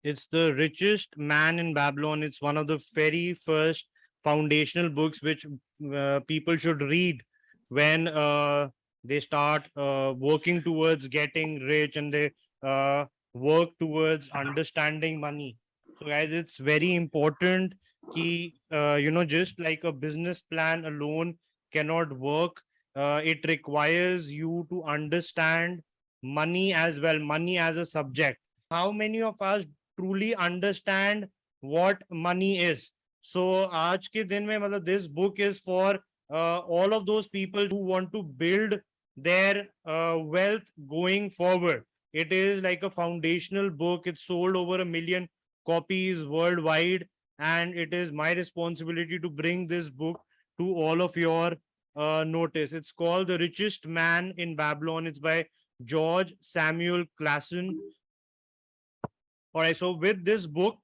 It's the Richest Man in Babylon. It's one of the very first foundational books which people should read when they start working towards getting rich, and they uh, work towards understanding money. So, guys, it's very important कि just like a business plan alone cannot work. It requires you to understand money as well, money as a subject. How many of us truly understand what money is? So आज के दिन में मतलब this book is for all of those people who want to build their wealth going forward. It is like a foundational book. It's sold over 1 million copies worldwide, and it is my responsibility to bring this book to all of your notice. It's called The Richest Man in Babylon. It's by George Samuel Clason. All right, so with this book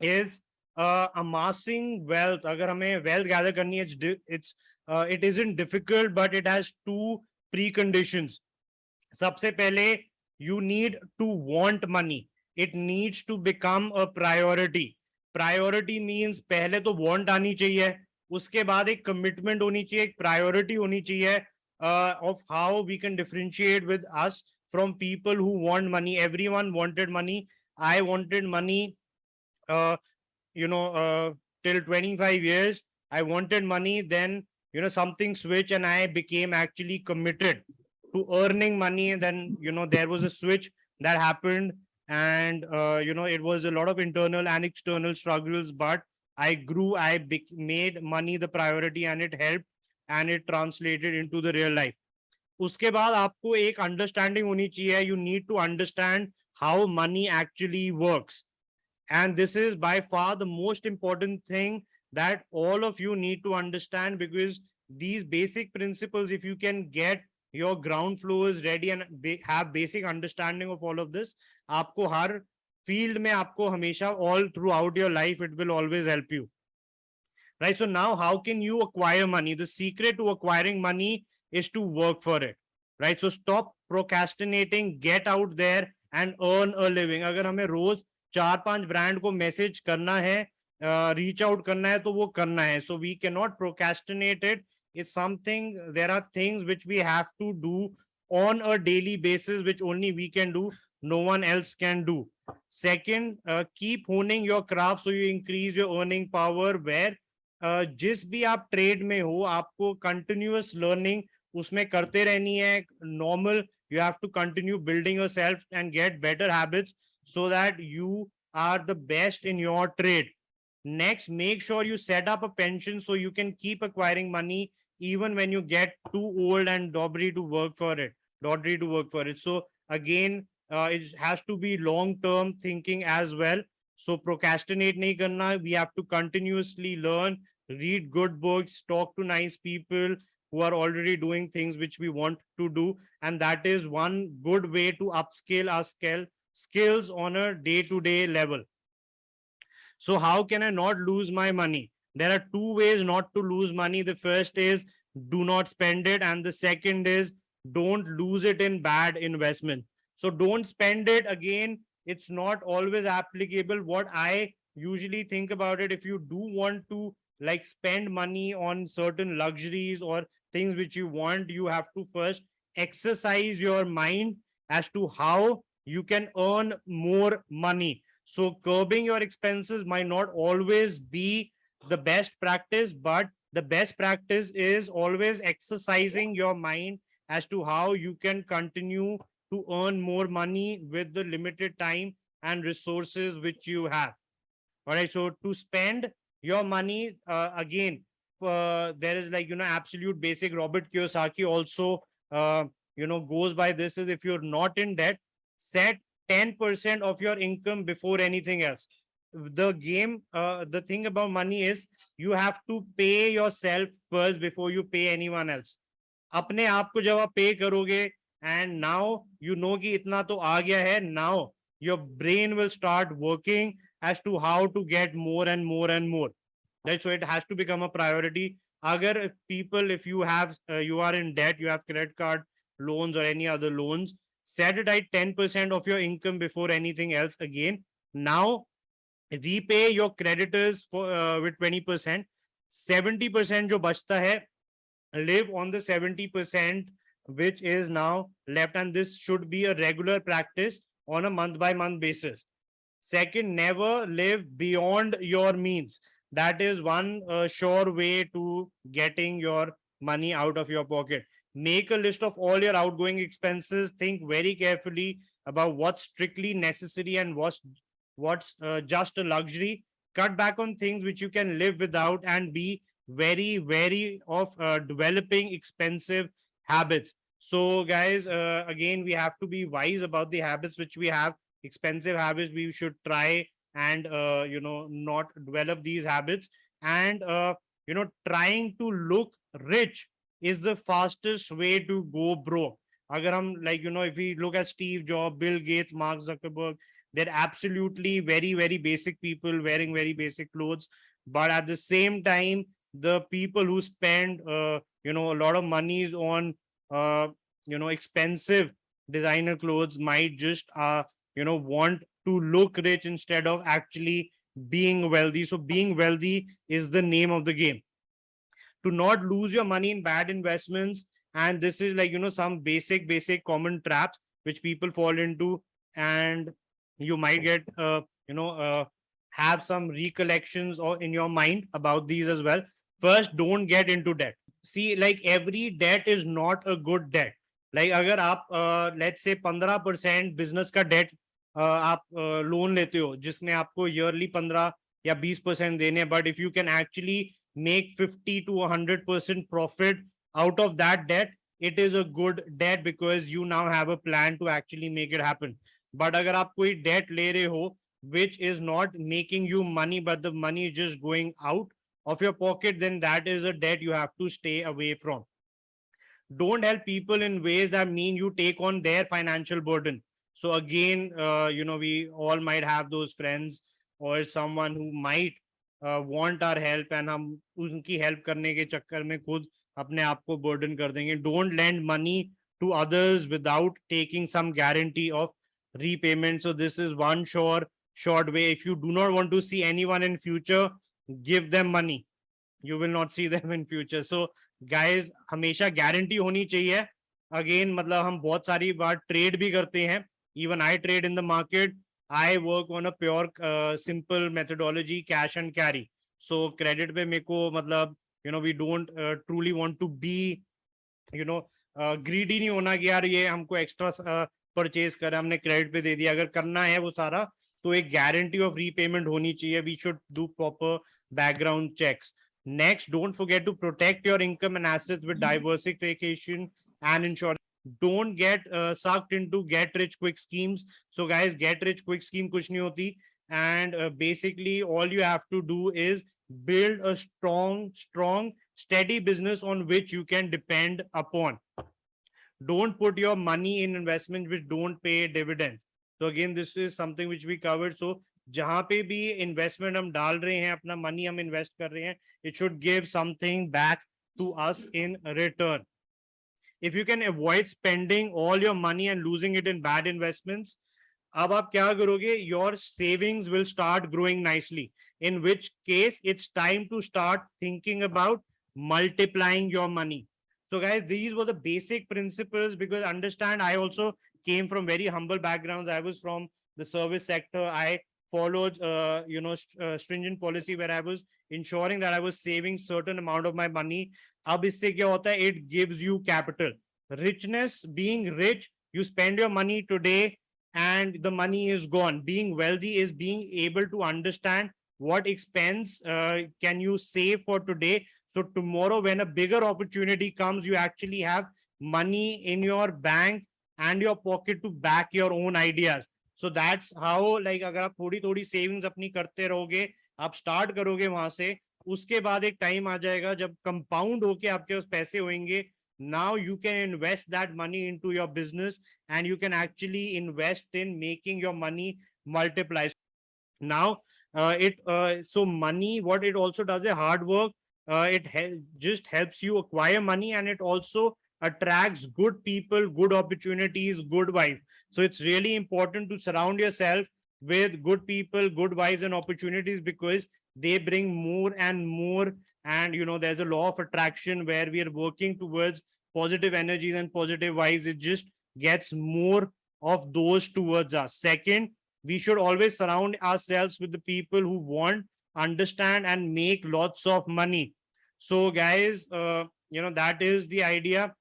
is amassing wealth. Agar hame wealth gather karni hai, it isn't difficult, but it has two preconditions. सबसे पहले you need to want money. It needs to become a priority. Priority means पहले तो want आनी चाहिए, उसके बाद एक commitment होनी चाहिए, एक priority होनी चाहिए of how we can differentiate with us from people who want money. Everyone wanted money. I wanted money uh, till 25 years. I wanted money. Then something switched and I became actually committed to earning money. And then there was a switch that happened, and it was a lot of internal and external struggles, but I grew. I made money the priority, and it helped, and it translated into the real life. उसके बाद आपको एक understanding होनी चाहिए. You need to understand how money actually works. And this is by far the most important thing that all of you need to understand, because these basic principles, if you can get your ground floors ready and have basic understanding of all of this, आपको हर field में आपको हमेशा all throughout your life, it will always help you. Right? So now how can you acquire money? The secret to acquiring money is to work for it. Right? So stop procrastinating, get out there and earn a living. अगर हमें रोज 4-5 brand को message करना है, reach out करना है, तो वो करना है. So we cannot procrastinate it. It's something, there are things which we have to do on a daily basis, which only we can do, no one else can do. Second, keep honing your craft so you increase your earning power. Where जिस भी आप trade में हो, आपको continuous learning उसमें करते रहनी है. Normal, you have to continue building yourself and get better habits so that you are the best in your trade. Next, make sure you set up a pension so you can keep acquiring money even when you get too old and doddery to work for it. So again, it has to be long-term thinking as well. So procrastinate nahi karna. We have to continuously learn, read good books, talk to nice people who are already doing things which we want to do. And that is one good way to upscale our skills on a day-to-day level. So how can I not lose my money? There are two ways not to lose money. The first is do not spend it. And the second is don't lose it in bad investment. So don't spend it. Again, it's not always applicable. What I usually think about it, if you do want to like spend money on certain luxuries or things which you want, you have to first exercise your mind as to how you can earn more money. So curbing your expenses might not always be the best practice, but the best practice is always exercising your mind as to how you can continue to earn more money with the limited time and resources which you have. All right, so to spend your money, again, there is like, absolute basic. Robert Kiyosaki also, goes by this, is if you're not in debt, set 10% of your income before anything else. The thing about money is you have to pay yourself first before you pay anyone else. अपने आप को जब आप पे करोगे, and now you know कि इतना तो आ गया है, now your brain will start working as to how to get more and more and more. Right? So it has to become a priority. Agar people, if you have, you are in debt, you have credit card loans or any other loans, set it at 10% of your income before anything else. Again, Now repay your creditors for with 20%. 70% जो बचता है, live on the 70% which is now left, and this should be a regular practice on a month by month basis. Second, never live beyond your means. That is one sure way to getting your money out of your pocket. Make a list of all your outgoing expenses. Think very carefully about what's strictly necessary and what's just a luxury. Cut back on things which you can live without, and be very wary of developing expensive habits. So guys, again, we have to be wise about the habits which we have. Expensive habits, we should try and not develop these habits. And trying to look rich is the fastest way to go broke. Agar hum, like, if we look at Steve Jobs, Bill Gates, Mark Zuckerberg, they're absolutely very, very basic people wearing very basic clothes. But at the same time, the people who spend a lot of monies on expensive designer clothes might just want to look rich instead of actually being wealthy. So being wealthy is the name of the game. To not lose your money in bad investments, and this is like some basic common traps which people fall into, and you might get have some recollections or in your mind about these as well. First, don't get into debt. See, like, every debt is not a good debt. Like, agar aap let's say 15% business का debt आप loan लेते हो जिसमें आपको yearly 15 या 20% देने, but if you can actually make 50 to 100% profit out of that debt, it is a good debt because you now have a plan to actually make it happen. But agar aap koi debt le rahe ho which is not making you money, but the money is just going out of your pocket, then that is a debt you have to stay away from. Don't help people in ways that mean you take on their financial burden. So again, we all might have those friends or someone who might want our help, and हम उनकी help करने के चक्कर में खुद अपने आप को burden कर देंगे. Don't lend money to others without taking some guarantee of repayment. So this is one short way. If you do not want to see anyone in future, give them money. You will not see them in future. So guys, हमेशा guarantee होनी चाहिए. Again, मतलब हम बहुत सारी बार trade भी करते हैं. Even I trade in the market. I work on a pure simple methodology, cash and carry. So credit पे मेरे को मतलब we don't truly want to be greedy नहीं होना कि यार ये हमको extra purchase करा हमने credit पे दे दिया. अगर करना है वो सारा तो एक guarantee of repayment होनी चाहिए. We should do proper background checks. Next, don't forget to protect your income and assets with diversification and insurance. Don't get sucked into get rich quick schemes. So guys, get rich quick scheme kuch nahi hoti, and basically all you have to do is build a strong steady business on which you can depend upon. Don't put your money in investments which don't pay dividends. So again, this is something which we covered. So जहां पे भी investment हम डाल रहे हैं, अपना money हम invest कर रहे हैं, it should give something back to us in return. If you can avoid spending all your money and losing it in bad investments, अब आप क्या करोगे? Your savings will start growing nicely, in which case it's time to start thinking about multiplying your money. So guys, these were the basic principles, because understand, I also came from very humble backgrounds. I was from the service sector. I followed stringent policy where I was ensuring that I was saving certain amount of my money. अब इससे क्या होता है? It gives you capital. Richness, being rich, you spend your money today and the money is gone. Being wealthy is being able to understand what expense can you save for today, so tomorrow when a bigger opportunity comes, you actually have money in your bank and your pocket to back your own ideas. So that's how, like, अगर आप थोड़ी थोड़ी savings अपनी करते रहोगे, आप start करोगे वहां से, उसके बाद एक टाइम आ जाएगा जब कंपाउंड होके आपके पास पैसे होंगे. Now you can invest that money into your business and you can actually invest in making your money multiply. Now so money, what it also does is hard work. It just helps you acquire money, and it also attracts good people, good opportunities, good vibes. So it's really important to surround yourself with good people, good vibes and opportunities, because they bring more and more. And there's a law of attraction where we are working towards positive energies and positive vibes. It just gets more of those towards us. Second, we should always surround ourselves with the people who want, understand and make lots of money. So guys, that is the idea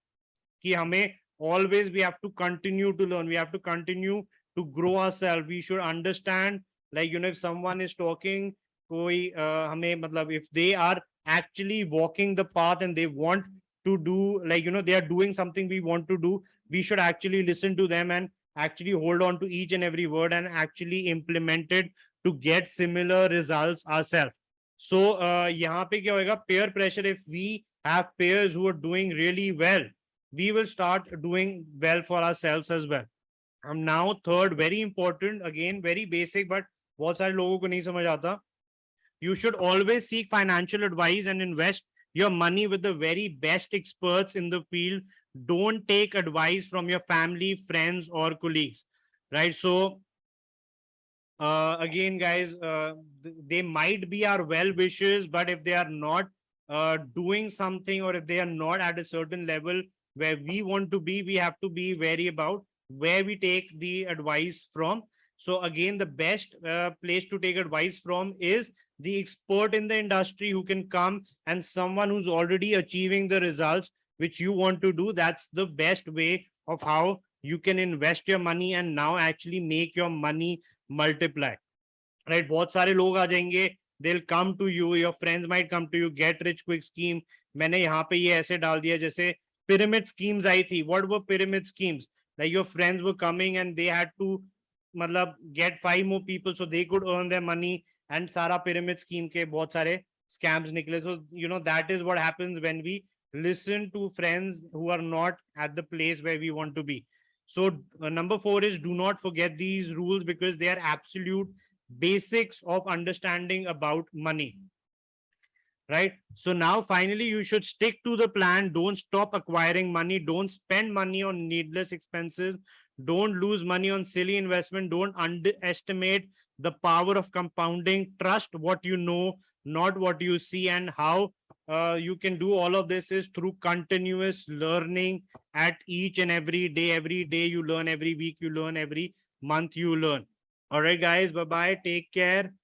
कि हमें always we have to continue to learn, we have to continue to grow ourselves. We should understand, like if someone is talking, कोई हमें मतलब if they are actually walking the path and they want to do, like they are doing something we want to do, we should actually listen to them and actually hold on to each and every word and actually implement it to get similar results ourselves. So यहाँ पे क्या होएगा, peer pressure. If we have peers who are doing really well, we will start doing well for ourselves as well. Now third, very important, again very basic, but बहुत सारे लोगों को नहीं समझ आता. You should always seek financial advice and invest your money with the very best experts in the field. Don't take advice from your family, friends or colleagues, right? So again guys, they might be our well wishers, but if they are not doing something, or if they are not at a certain level where we want to be, we have to be wary about where we take the advice from. So again, the best place to take advice from is the expert in the industry who can come, and someone who's already achieving the results which you want to do. That's the best way of how you can invest your money and now actually make your money multiply, right? बहुत सारे लोग आ जाएंगे, they'll come to you, your friends might come to you, get rich quick scheme. मैंने यहाँ पे ये ऐसे डाल दिया, जैसे pyramid schemes आई थी. What were pyramid schemes? Like your friends were coming and they had to मतलब get 5 more people so they could earn their money, and सारा pyramid scheme के बहुत सारे scams निकले. So that is what happens when we listen to friends who are not at the place where we want to be. So number 4 is, do not forget these rules, because they are absolute basics of understanding about money, right? So now finally you should stick to the plan. Don't stop acquiring money. Don't spend money on needless expenses. Don't lose money on silly investment. Don't underestimate the power of compounding. Trust what you know, not what you see. And how you can do all of this is through continuous learning at each and every day. Every day you learn, every week you learn, every month you learn. All right guys, bye bye, take care.